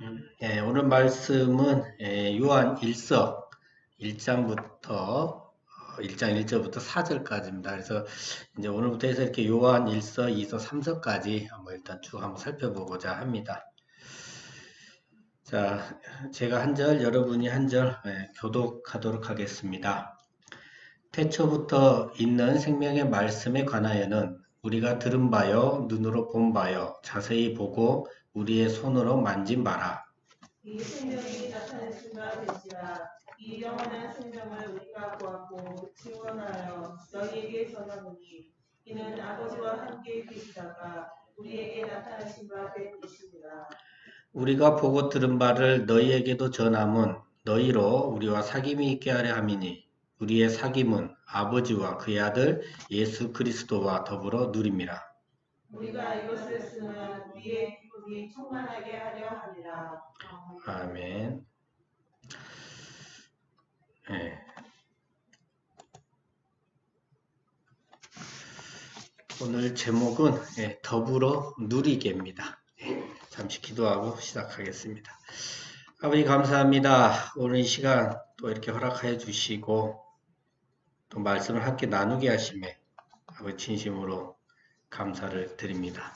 오늘 말씀은 요한 1서 1장부터 1장 1절부터 4절까지입니다. 그래서 이제 오늘부터 해서 이렇게 요한 1서, 2서, 3서까지 일단 쭉 한번 살펴보고자 합니다. 자, 제가 한 절, 여러분이 한 절 교독하도록 하겠습니다. 태초부터 있는 생명의 말씀에 관하여는 우리가 들은 바요, 눈으로 본 바요, 자세히 보고 우리의 손으로 만진 바라. 이 생명이 나타내신 바 되시라. 이 영원한 생명을 우리가 보았고 증언하여 너희에게 전하노니 이는 아버지와 함께 계시다가 우리에게 나타나신 바 되시니라. 우리가 보고 들은 바를 너희에게도 전함은 너희로 우리와 사귐이 있게 하려 함이니 우리의 사귐은 아버지와 그의 아들 예수 그리스도와 더불어 누림이라. 우리가 이것을 쓰면 우리의 기쁨이 충만하게 하려 함이라. 아멘. 오늘 제목은 더불어 누리게입니다. 잠시 기도하고 시작하겠습니다. 아버지 감사합니다. 오늘 이 시간 또 이렇게 허락하여 주시고 또 말씀을 함께 나누게 하심에 아버지 진심으로 감사를 드립니다.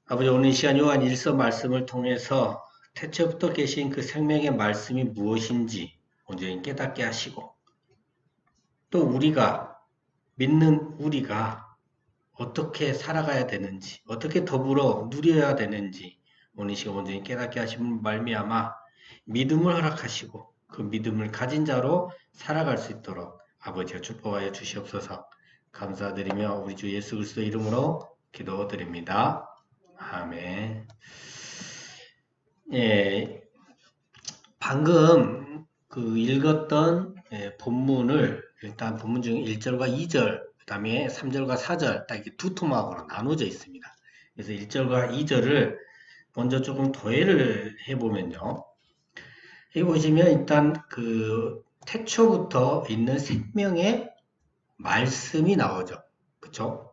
아버지 오늘 이 시간 요한 1서 말씀을 통해서 태초부터 계신 그 생명의 말씀이 무엇인지 온전히 깨닫게 하시고 또 우리가 믿는 우리가 어떻게 살아가야 되는지 어떻게 더불어 누려야 되는지 오늘 이 시간 온전히 깨닫게 하시면 말미암아 믿음을 허락하시고 그 믿음을 가진 자로 살아갈 수 있도록 아버지가 축복하여 주시옵소서. 감사드리며 우리 주 예수 그리스도 이름으로 기도드립니다. 아멘. 방금 그 읽었던 본문을 일단 본문 중 1절과 2절, 그 다음에 3절과 4절 딱 이렇게 두 토막으로 나눠져 있습니다. 그래서 1절과 2절을 먼저 조금 도해를 해보면요. 여기 보시면 일단 그 태초부터 있는 생명의 말씀이 나오죠. 그쵸?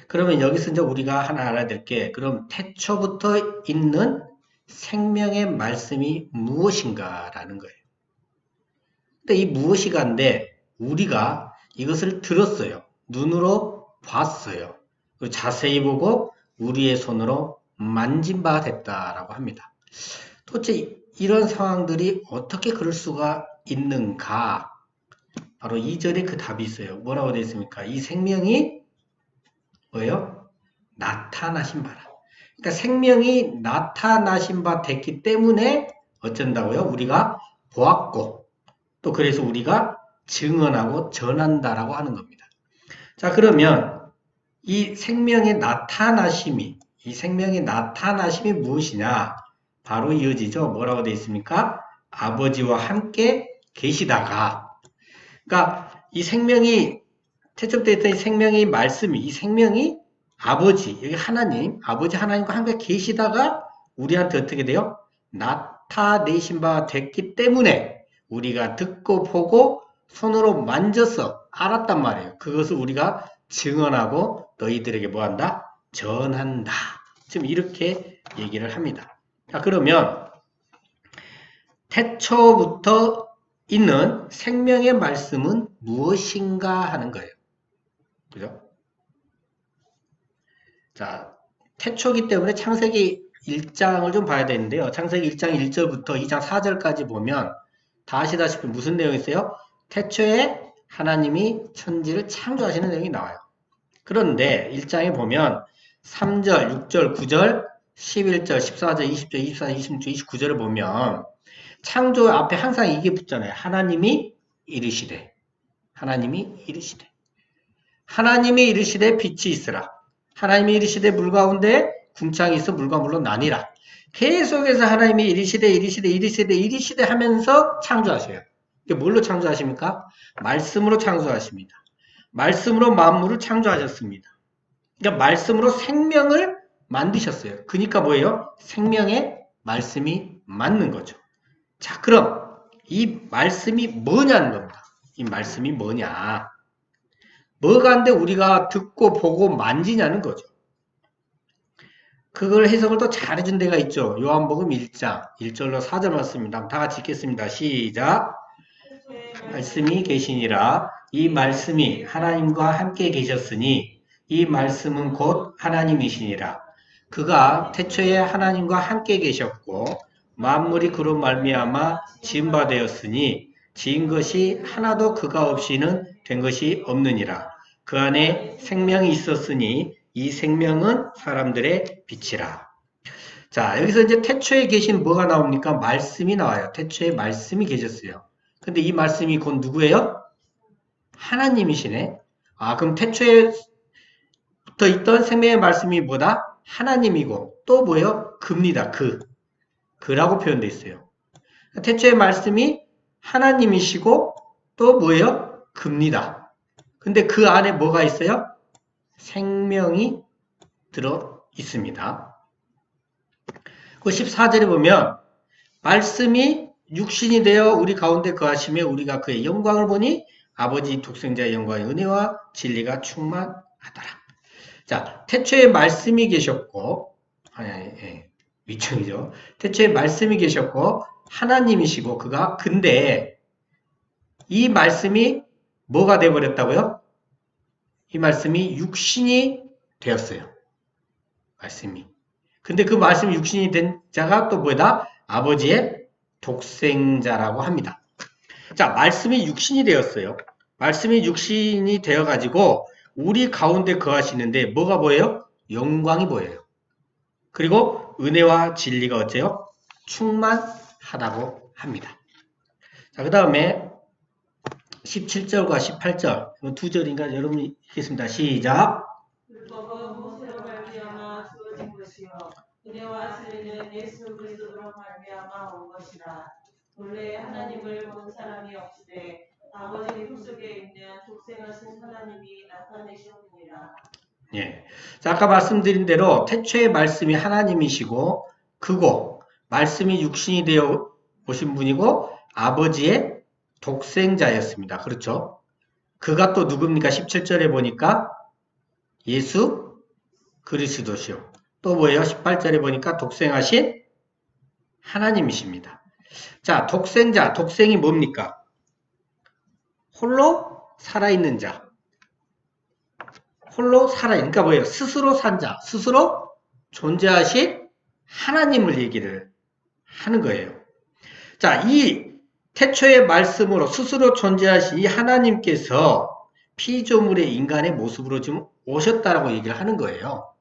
그러면 여기서 이제 우리가 하나 알아야 될 게, 그럼 태초부터 있는 생명의 말씀이 무엇인가라는 거예요. 근데 이 무엇이간데 우리가 이것을 들었어요. 눈으로 봤어요. 그리고 자세히 보고 우리의 손으로 만진 바가 됐다라고 합니다. 도대체 이런 상황들이 어떻게 그럴 수가 있는가? 바로 2절에 그 답이 있어요. 뭐라고 되어 있습니까? 이 생명이 뭐예요? 나타나신 바라. 그러니까 생명이 나타나신 바 됐기 때문에 어쩐다고요? 우리가 보았고 또 그래서 우리가 증언하고 전한다라고 하는 겁니다. 자, 그러면 이 생명의 나타나심이 무엇이냐? 바로 이어지죠. 뭐라고 되어 있습니까? 아버지와 함께 계시다가. 그러니까 이 생명이 태초부터 있던 이 생명의 말씀이, 이 생명이 아버지, 여기 하나님, 아버지 하나님과 함께 계시다가 우리한테 어떻게 돼요? 나타내신 바 됐기 때문에 우리가 듣고 보고 손으로 만져서 알았단 말이에요. 그것을 우리가 증언하고 너희들에게 뭐한다? 전한다. 지금 이렇게 얘기를 합니다. 자, 그러면 태초부터 있는 생명의 말씀은 무엇인가 하는 거예요. 그죠? 자, 태초기 때문에 창세기 1장을 좀 봐야 되는데요. 창세기 1장 1절부터 2장 4절까지 보면 다 아시다시피 무슨 내용이 있어요? 태초에 하나님이 천지를 창조하시는 내용이 나와요. 그런데 1장에 보면 3절, 6절, 9절, 11절, 14절, 20절, 24절, 26절, 29절을 보면 창조 앞에 항상 이게 붙잖아요. 하나님이 이르시되 하나님이 이르시되 빛이 있으라. 하나님이 이르시되 물 가운데 궁창이 있어 물과 물로 나뉘라. 계속해서 하나님이 이르시되 하면서 창조하셔요. 이게 뭘로 창조하십니까? 말씀으로 창조하십니다. 말씀으로 만물을 창조하셨습니다. 그러니까 말씀으로 생명을 만드셨어요. 그러니까 뭐예요? 생명의 말씀이 맞는 거죠. 자, 그럼 이 말씀이 뭐냐는 겁니다. 이 말씀이 뭐냐? 뭐가 한데 우리가 듣고 보고 만지냐는 거죠. 그걸 해석을 또 잘해준 데가 있죠. 요한복음 1장 1절로 4절 말씀입니다. 다 같이 읽겠습니다. 시작. 말씀이 계시니라. 이 말씀이 하나님과 함께 계셨으니 이 말씀은 곧 하나님이시니라. 그가 태초에 하나님과 함께 계셨고 만물이 그로 말미암아 지은 바 되었으니 지은 것이 하나도 그가 없이는 된 것이 없느니라. 그 안에 생명이 있었으니 이 생명은 사람들의 빛이라. 자, 여기서 이제 태초에 계신 뭐가 나옵니까? 말씀이 나와요. 태초에 말씀이 계셨어요. 근데 이 말씀이 곧 누구예요? 하나님이시네. 아, 그럼 태초에부터 있던 생명의 말씀이 뭐다? 하나님이고 또 뭐예요? 그입니다. 그라고 표현되어 있어요. 태초의 말씀이 하나님이시고 또 뭐예요? 그입니다. 근데 그 안에 뭐가 있어요? 생명이 들어 있습니다. 그 14절에 보면 말씀이 육신이 되어 우리 가운데 거하시며 우리가 그의 영광을 보니 아버지 독생자의 영광의 은혜와 진리가 충만하더라. 자, 태초에 말씀이 계셨고 위청이죠. 태초에 말씀이 계셨고 하나님이시고 그가 근데 이 말씀이 뭐가 되어버렸다고요? 이 말씀이 육신이 되었어요. 말씀이. 근데 그 말씀이 육신이 된 자가 또 뭐다? 아버지의 독생자라고 합니다. 자, 말씀이 육신이 되었어요. 말씀이 육신이 되어가지고 우리 가운데 거하시는데 뭐가 보여요? 영광이 보여요. 그리고 은혜와 진리가 어째요? 충만하다고 합니다. 자, 그 다음에 17절과 18절 두 절인가 여러분이 읽겠습니다. 시작. 율법은 모세로 말미암아 주어진 것이요 은혜와 진리는 예수 그리스도로 말미암아 온 것이라. 본래 하나님을 본 사람이 없으되 아버지 품속에 있는 독생하신 하나님이 나타내셨느니라. 예. 자, 아까 말씀드린 대로 태초의 말씀이 하나님이시고 그고 말씀이 육신이 되어 오신 분이고 아버지의 독생자였습니다. 그렇죠? 그가 또 누굽니까? 17절에 보니까 예수 그리스도시요. 또 뭐예요? 18절에 보니까 독생하신 하나님이십니다. 자, 독생자, 독생이 뭡니까? 홀로 살아있는 자. 홀로 살아있는, 그러니까 뭐예요? 스스로 산 자, 스스로 존재하신 하나님을 얘기를 하는 거예요. 자, 이 태초의 말씀으로 스스로 존재하신 이 하나님께서 피조물의 인간의 모습으로 지금 오셨다라고 얘기를 하는 거예요.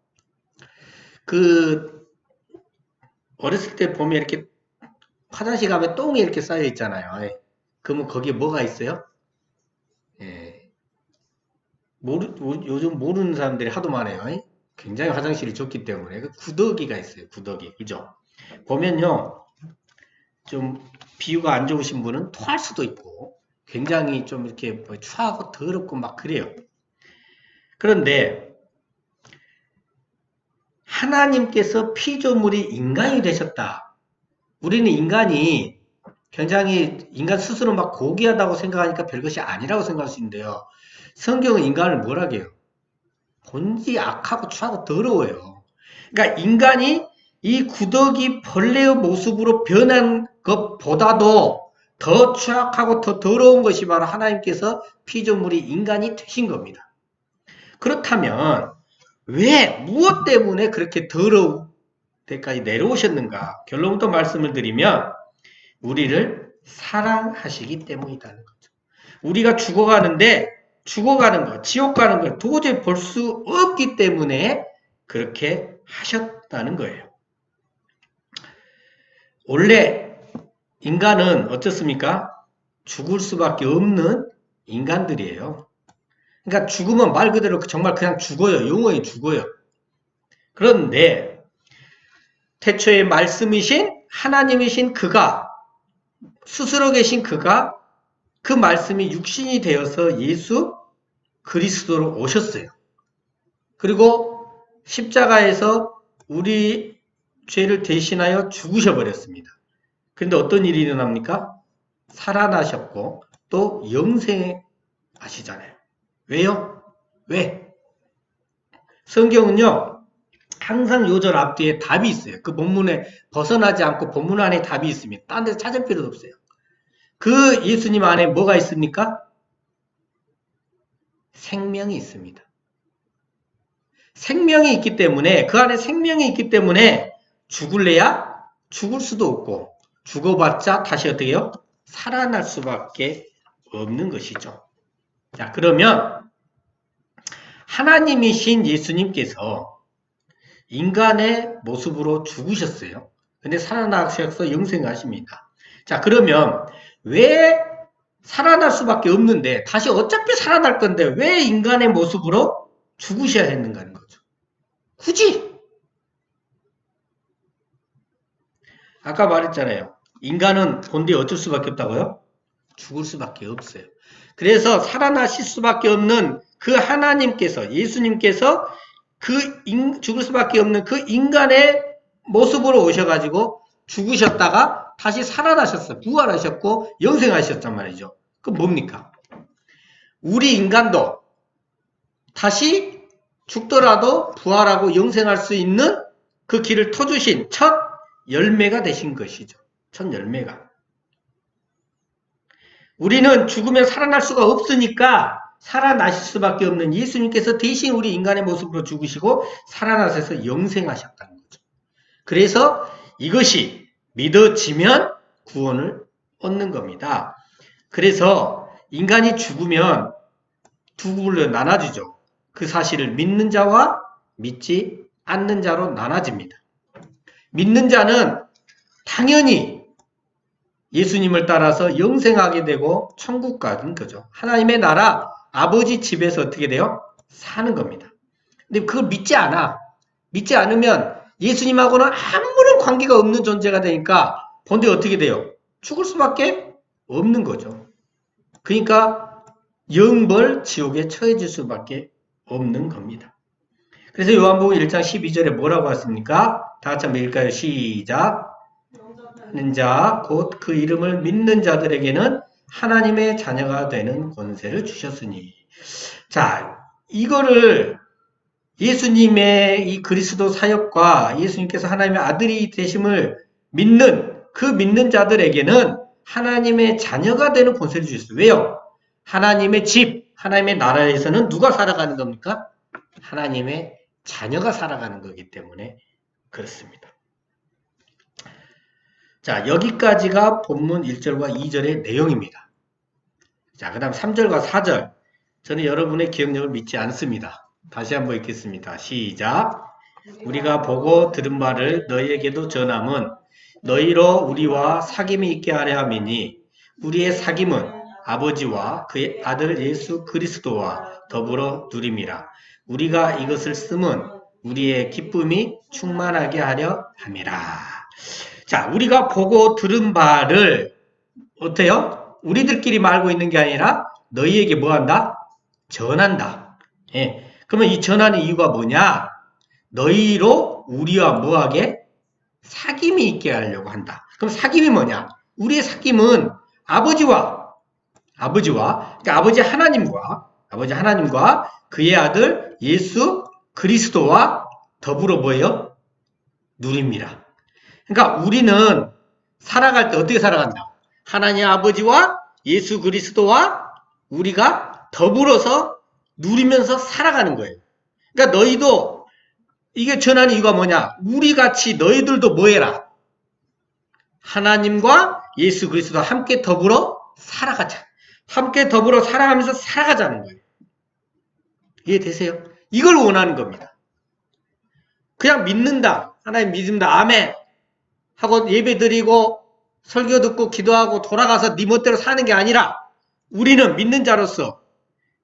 어렸을 때 보면 이렇게 화장실 가면 똥이 이렇게 쌓여 있잖아요. 그러면 거기에 뭐가 있어요? 요즘 모르는 사람들이 하도 많아요. 굉장히 화장실이 좁기 때문에. 구더기가 있어요. 구더기. 그죠? 보면요. 좀 비유가 안 좋으신 분은 토할 수도 있고 굉장히 좀 이렇게 추하고 더럽고 막 그래요. 그런데 하나님께서 피조물이 인간이 되셨다. 우리는 인간이 굉장히 인간 스스로 막 고귀하다고 생각하니까 별것이 아니라고 생각할 수 있는데요. 성경은 인간을 뭐라고 해요? 본디 악하고 추하고 더러워요. 그러니까 인간이 이 구더기 벌레의 모습으로 변한 것보다도 더 추악하고 더 더러운 것이 바로 하나님께서 피조물이 인간이 되신 겁니다. 그렇다면 왜 무엇 때문에 그렇게 더러운 데까지 내려오셨는가? 결론부터 말씀을 드리면 우리를 사랑하시기 때문이라는 거죠. 우리가 죽어가는 거, 지옥 가는 걸 도저히 볼 수 없기 때문에 그렇게 하셨다는 거예요. 원래 인간은 어떻습니까? 죽을 수밖에 없는 인간들이에요. 그러니까 죽으면 말 그대로 정말 그냥 죽어요. 영원히 죽어요. 그런데 태초에 말씀이신 하나님이신 그가 스스로 계신 그가 그 말씀이 육신이 되어서 예수 그리스도로 오셨어요. 그리고 십자가에서 우리 죄를 대신하여 죽으셔버렸습니다. 그런데 어떤 일이 일어납니까? 살아나셨고 또 영생하시잖아요. 왜요? 왜? 성경은요. 항상 요절 앞뒤에 답이 있어요. 그 본문에 벗어나지 않고 본문 안에 답이 있습니다. 딴 데서 찾을 필요도 없어요. 그 예수님 안에 뭐가 있습니까? 생명이 있습니다. 생명이 있기 때문에, 그 안에 생명이 있기 때문에 죽을래야 죽을 수도 없고, 죽어봤자 다시 어떻게 해요? 살아날 수밖에 없는 것이죠. 자, 그러면 하나님이신 예수님께서 인간의 모습으로 죽으셨어요. 근데 살아나셔서 영생하십니다. 자, 그러면 왜 살아날 수밖에 없는데, 다시 어차피 살아날 건데 왜 인간의 모습으로 죽으셔야 했는가 하는 거죠. 굳이 아까 말했잖아요. 인간은 본디 어쩔 수밖에 없다고요? 죽을 수밖에 없어요. 그래서 살아나실 수밖에 없는 그 하나님께서, 예수님께서 죽을 수밖에 없는 그 인간의 모습으로 오셔가지고 죽으셨다가 다시 살아나셨어요. 부활하셨고 영생하셨단 말이죠. 그럼 뭡니까? 우리 인간도 다시 죽더라도 부활하고 영생할 수 있는 그 길을 터주신 첫 열매가 되신 것이죠. 첫 열매가. 우리는 죽으면 살아날 수가 없으니까 살아나실 수밖에 없는 예수님께서 대신 우리 인간의 모습으로 죽으시고 살아나셔서 영생하셨다는 거죠. 그래서 이것이 믿어지면 구원을 얻는 겁니다. 그래서 인간이 죽으면 두 부분으로 나눠지죠. 그 사실을 믿는 자와 믿지 않는 자로 나눠집니다. 믿는 자는 당연히 예수님을 따라서 영생하게 되고 천국 가는 거죠. 하나님의 나라, 아버지 집에서 어떻게 돼요? 사는 겁니다. 근데 그걸 믿지 않아. 믿지 않으면 예수님하고는 아무런 관계가 없는 존재가 되니까 본데 어떻게 돼요? 죽을 수밖에 없는 거죠. 그러니까 영벌 지옥에 처해질 수밖에 없는 겁니다. 그래서 요한복음 1장 12절에 뭐라고 했습니까? 다 같이 한번 읽을까요? 시작. 하는 자, 곧 그 이름을 믿는 자들에게는 하나님의 자녀가 되는 권세를 주셨으니. 자, 이거를 예수님의 이 그리스도 사역과 예수님께서 하나님의 아들이 되심을 믿는 그 믿는 자들에게는 하나님의 자녀가 되는 권세를 주셨어요. 왜요? 하나님의 집, 하나님의 나라에서는 누가 살아가는 겁니까? 하나님의 자녀가 살아가는 거기 때문에 그렇습니다. 자, 여기까지가 본문 1절과 2절의 내용입니다. 자, 그 다음 3절과 4절. 저는 여러분의 기억력을 믿지 않습니다. 다시 한번 읽겠습니다. 시작. 우리가 보고 들은 바를 너희에게도 전함은 너희로 우리와 사귐이 있게 하려 함이니 우리의 사귐은 아버지와 그의 아들 예수 그리스도와 더불어 누림이라. 우리가 이것을 쓰면 우리의 기쁨이 충만하게 하려 함이라. 자, 우리가 보고 들은 바를 어때요? 우리들끼리 알고 있는 게 아니라 너희에게 뭐 한다? 전한다. 예. 그러면 이 전하는 이유가 뭐냐? 너희로 우리와 뭐하게? 사귐이 있게 하려고 한다. 그럼 사귐이 뭐냐? 우리의 사귐은 아버지와 그러니까 아버지 하나님과 그의 아들 예수 그리스도와 더불어 뭐예요? 누림이라. 그러니까 우리는 살아갈 때 어떻게 살아간다? 하나님 아버지와 예수 그리스도와 우리가 더불어서 누리면서 살아가는 거예요. 그러니까 너희도 이게 전하는 이유가 뭐냐? 우리 같이 너희들도 뭐 해라? 하나님과 예수 그리스도 함께 더불어 살아가자. 함께 더불어 살아가면서 살아가자는 거예요. 이해되세요? 이걸 원하는 겁니다. 그냥 믿는다. 하나님 믿습니다. 아멘. 하고 예배 드리고 설교 듣고 기도하고 돌아가서 네 멋대로 사는 게 아니라 우리는 믿는 자로서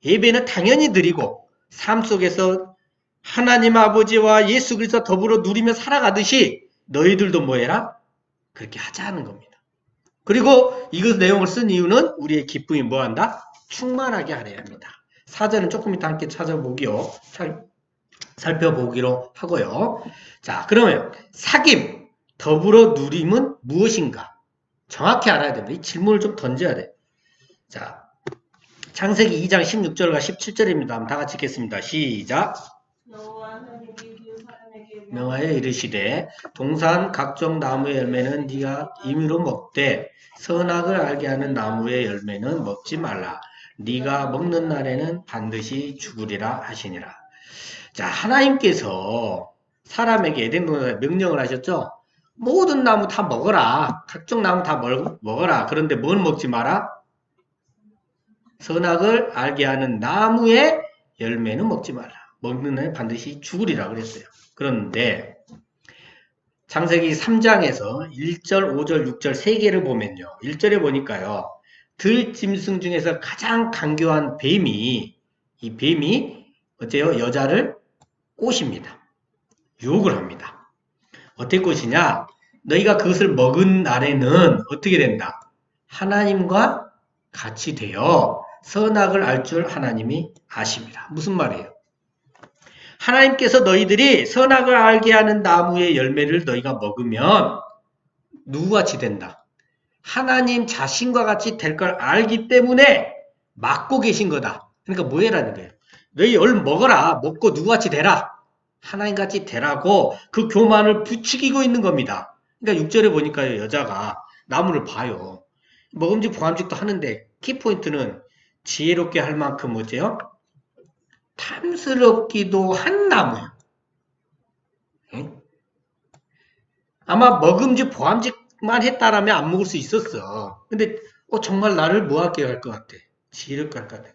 예배는 당연히 드리고 삶 속에서 하나님 아버지와 예수 그리스도 더불어 누리며 살아가듯이 너희들도 뭐 해라? 그렇게 하자는 겁니다. 그리고 이것 내용을 쓴 이유는 우리의 기쁨이 뭐 한다? 충만하게 하려야 합니다. 사전은 조금 이따 함께 찾아보기요. 살펴보기로 하고요. 자, 그러면 사귐, 더불어 누림은 무엇인가? 정확히 알아야 됩니다. 이 질문을 좀 던져야 돼. 자, 창세기 2장 16절과 17절입니다. 한번 다 같이 읽겠습니다. 시작. 여호와 하나님이 그 사람에게 명하여 이르시되 동산 각종 나무의 열매는 네가 임의로 먹되 선악을 알게 하는 나무의 열매는 먹지 말라. 네가 먹는 날에는 반드시 죽으리라 하시니라. 자, 하나님께서 사람에게 에덴 동산에 명령을 하셨죠. 모든 나무 다 먹어라. 각종 나무 다 먹어라. 그런데 뭘 먹지 마라? 선악을 알게 하는 나무의 열매는 먹지 말라. 먹는 날에 반드시 죽으리라 그랬어요. 그런데 창세기 3장에서 1절, 5절, 6절 3개를 보면요. 1절에 보니까요. 들짐승 중에서 가장 강교한 이 뱀이 어째요? 여자를 꼬십니다. 유혹을 합니다. 어떻게 꼬시냐? 너희가 그것을 먹은 날에는 어떻게 된다? 하나님과 같이 되어 선악을 알 줄 하나님이 아십니다. 무슨 말이에요? 하나님께서 너희들이 선악을 알게 하는 나무의 열매를 너희가 먹으면 누구같이 된다? 하나님 자신과 같이 될 걸 알기 때문에 막고 계신 거다. 그러니까 뭐 해라는 거예요? 너희 얼른 먹어라. 먹고 누구같이 되라. 하나님같이 되라고 그 교만을 부추기고 있는 겁니다. 그러니까 6절에 보니까요. 여자가 나무를 봐요. 먹음직 보암직도 하는데 키포인트는 지혜롭게 할 만큼 뭐죠? 탐스럽기도 한 나무예요. 아마 먹음직 보암직만 했다라면 안 먹을 수 있었어. 근데 정말 나를 뭐하게 할 것 같아. 지혜롭게 할 것 같아.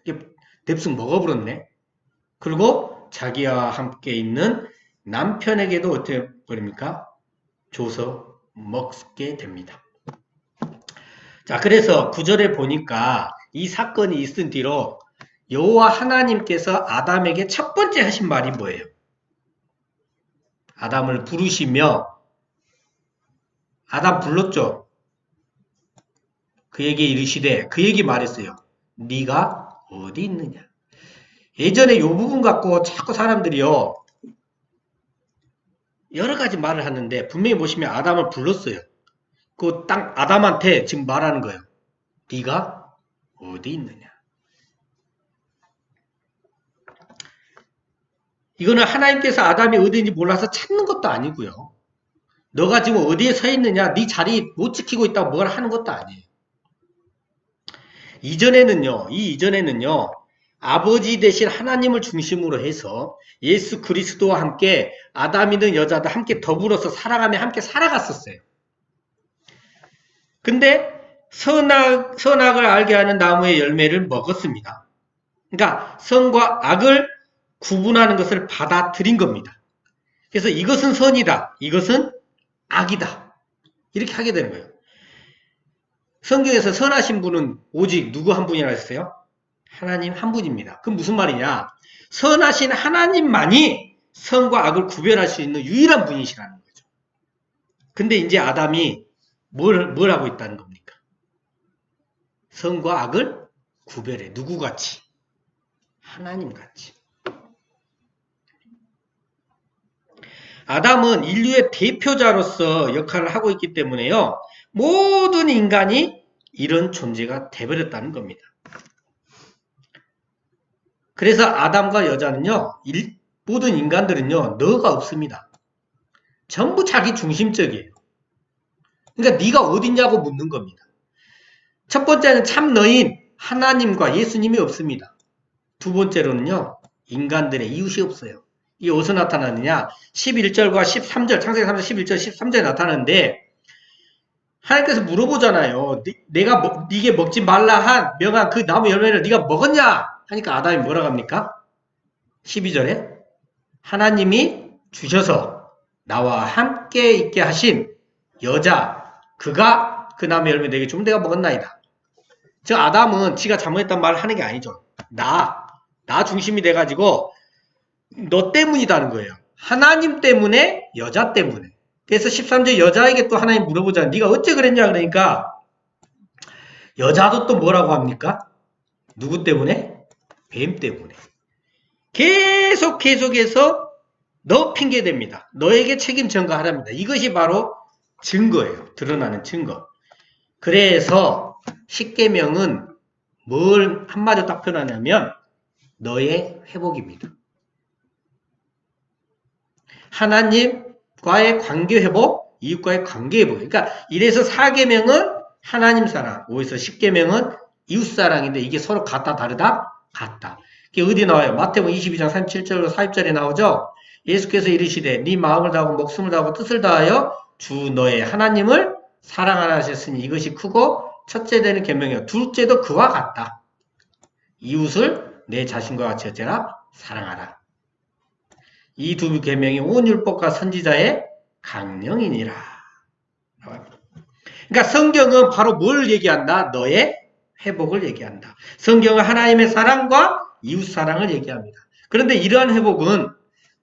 냅승 먹어버렸네. 그리고 자기와 함께 있는 남편에게도 어떻게 버립니까? 줘서 먹게 됩니다. 자, 그래서 9절에 보니까 이 사건이 있은 뒤로 여호와 하나님께서 아담에게 첫 번째 하신 말이 뭐예요? 아담을 부르시며 아담 불렀죠. 그에게 이르시되 그 얘기 말했어요. 네가 어디 있느냐? 예전에 이 부분 갖고 자꾸 사람들이요 여러 가지 말을 하는데 분명히 보시면 아담을 불렀어요. 그 딱 아담한테 지금 말하는 거예요. 네가 어디 있느냐? 이거는 하나님께서 아담이 어디인지 몰라서 찾는 것도 아니고요. 너가 지금 어디에 서 있느냐? 네 자리 못 지키고 있다고 뭘 하는 것도 아니에요. 이전에는요. 아버지 대신 하나님을 중심으로 해서 예수 그리스도와 함께 아담이든 여자든 함께 더불어서 살아가며 함께 살아갔었어요. 근데 선악을 알게 하는 나무의 열매를 먹었습니다. 그러니까 선과 악을 구분하는 것을 받아들인 겁니다. 그래서 이것은 선이다. 이것은 악이다. 이렇게 하게 되는 거예요. 성경에서 선하신 분은 오직 누구 한 분이라 했어요? 하나님 한 분입니다. 그럼 무슨 말이냐? 선하신 하나님만이 선과 악을 구별할 수 있는 유일한 분이시라는 거죠. 근데 이제 아담이 뭘 하고 있다는 겁니까? 선과 악을 구별해. 누구같이? 하나님같이. 아담은 인류의 대표자로서 역할을 하고 있기 때문에요. 모든 인간이 이런 존재가 돼버렸다는 겁니다. 그래서 아담과 여자는요. 모든 인간들은요. 너가 없습니다. 전부 자기 중심적이에요. 그러니까 네가 어딨냐고 묻는 겁니다. 첫 번째는 참 너인 하나님과 예수님이 없습니다. 두 번째로는요. 인간들의 이웃이 없어요. 이게 어디서 나타나느냐? 11절과 13절, 창세기 3장 11절, 13절에 나타나는데 하나님께서 물어보잖아요. 네게 먹지 말라 한 명한 그 나무 열매를 네가 먹었냐? 하니까 아담이 뭐라고 합니까? 12절에 하나님이 주셔서 나와 함께 있게 하신 여자 그가 그 나무 열매 내게 주면 내가 먹었나이다. 저 아담은 지가 잘못했단 말을 하는 게 아니죠. 나 중심이 돼가지고 너 때문이다는 거예요. 하나님 때문에 여자 때문에. 그래서 13절 여자에게 또 하나님 물어보잖아요. 네가 어째 그랬냐 그러니까 여자도 또 뭐라고 합니까? 누구 때문에? 뱀 때문에. 계속해서 너 핑계댑니다. 너에게 책임 전가하랍니다. 이것이 바로 증거예요. 드러나는 증거. 그래서 십계명은 뭘 한마디로 딱 표현하냐면 너의 회복입니다. 하나님과의 관계 회복, 이웃과의 관계 회복. 그러니까 1에서 4계명은 하나님 사랑, 5에서 10계명은 이웃 사랑인데 이게 서로 같다 다르다? 같다. 이게 어디 나와요? 마태복음 22장 37절로 40절에 나오죠? 예수께서 이르시되 네 마음을 다하고 목숨을 다하고 뜻을 다하여 주 너의 하나님을 사랑하라 하셨으니 이것이 크고 첫째 되는 계명이요 둘째도 그와 같다. 이웃을 내 자신과 같이 여자라 사랑하라. 이 두 계명이 온 율법과 선지자의 강령이니라. 그러니까 성경은 바로 뭘 얘기한다? 너의 회복을 얘기한다. 성경은 하나님의 사랑과 이웃 사랑을 얘기합니다. 그런데 이러한 회복은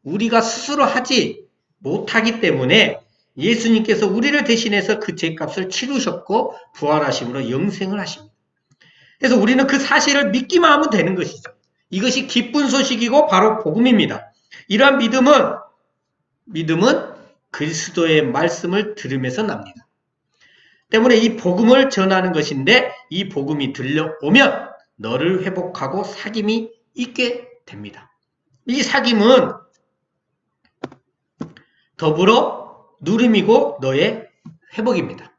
우리가 스스로 하지 못하기 때문에 예수님께서 우리를 대신해서 그 죄값을 치르셨고 부활하심으로 영생을 하십니다. 그래서 우리는 그 사실을 믿기만 하면 되는 것이죠. 이것이 기쁜 소식이고 바로 복음입니다. 이러한 믿음은 그리스도의 말씀을 들으면서 납니다. 때문에 이 복음을 전하는 것인데 이 복음이 들려오면 너를 회복하고 사귐이 있게 됩니다. 이 사귐은 더불어 누림이고 너의 회복입니다.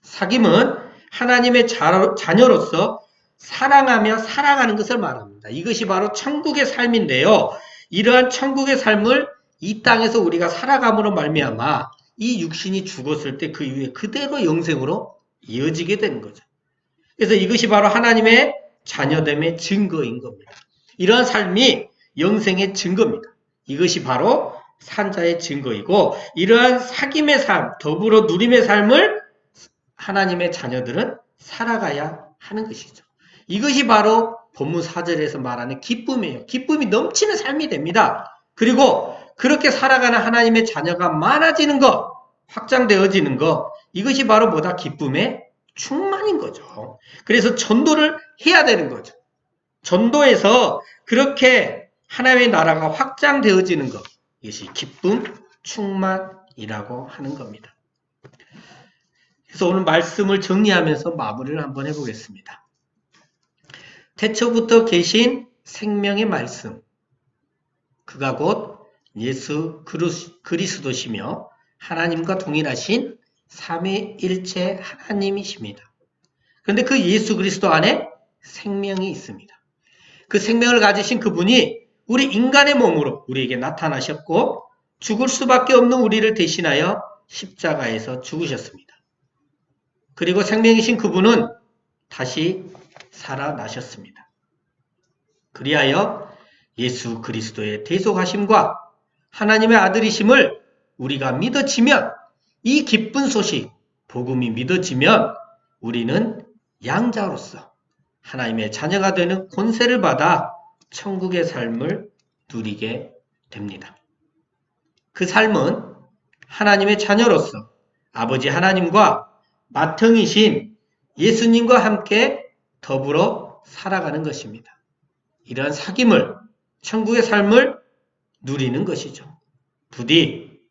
사귐은 하나님의 자녀로서 사랑하며 살아가는 것을 말합니다. 이것이 바로 천국의 삶인데요. 이러한 천국의 삶을 이 땅에서 우리가 살아감으로 말미암아 이 육신이 죽었을 때 그 이후에 그대로 영생으로 이어지게 되는 거죠. 그래서 이것이 바로 하나님의 자녀됨의 증거인 겁니다. 이러한 삶이 영생의 증거입니다. 이것이 바로 산자의 증거이고 이러한 사귐의 삶, 더불어 누림의 삶을 하나님의 자녀들은 살아가야 하는 것이죠. 이것이 바로 본문 4절에서 말하는 기쁨이에요. 기쁨이 넘치는 삶이 됩니다. 그리고 그렇게 살아가는 하나님의 자녀가 많아지는 것, 확장되어지는 것, 이것이 바로 뭐다? 기쁨의 충만인 거죠. 그래서 전도를 해야 되는 거죠. 전도에서 그렇게 하나님의 나라가 확장되어지는 것, 이것이 기쁨, 충만이라고 하는 겁니다. 그래서 오늘 말씀을 정리하면서 마무리를 한번 해보겠습니다. 태초부터 계신 생명의 말씀, 그가 곧 예수 그리스도시며 하나님과 동일하신 삼위일체 하나님이십니다. 그런데 그 예수 그리스도 안에 생명이 있습니다. 그 생명을 가지신 그분이 우리 인간의 몸으로 우리에게 나타나셨고 죽을 수밖에 없는 우리를 대신하여 십자가에서 죽으셨습니다. 그리고 생명이신 그분은 다시 살아나셨습니다. 그리하여 예수 그리스도의 대속하심과 하나님의 아들이심을 우리가 믿어지면 이 기쁜 소식, 복음이 믿어지면 우리는 양자로서 하나님의 자녀가 되는 권세를 받아 천국의 삶을 누리게 됩니다. 그 삶은 하나님의 자녀로서 아버지 하나님과 맏형이신 예수님과 함께 더불어 살아가는 것입니다. 이러한 사귐을, 천국의 삶을 누리는 것이죠. 부디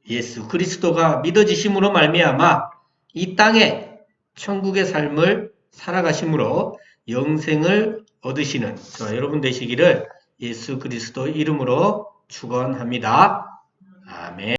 예수 그리스도가 믿어지심으로 말미암아 이 땅에 천국의 삶을 살아가심으로 영생을 얻으시는 저와 여러분 되시기를 예수 그리스도 이름으로 축원합니다. 아멘.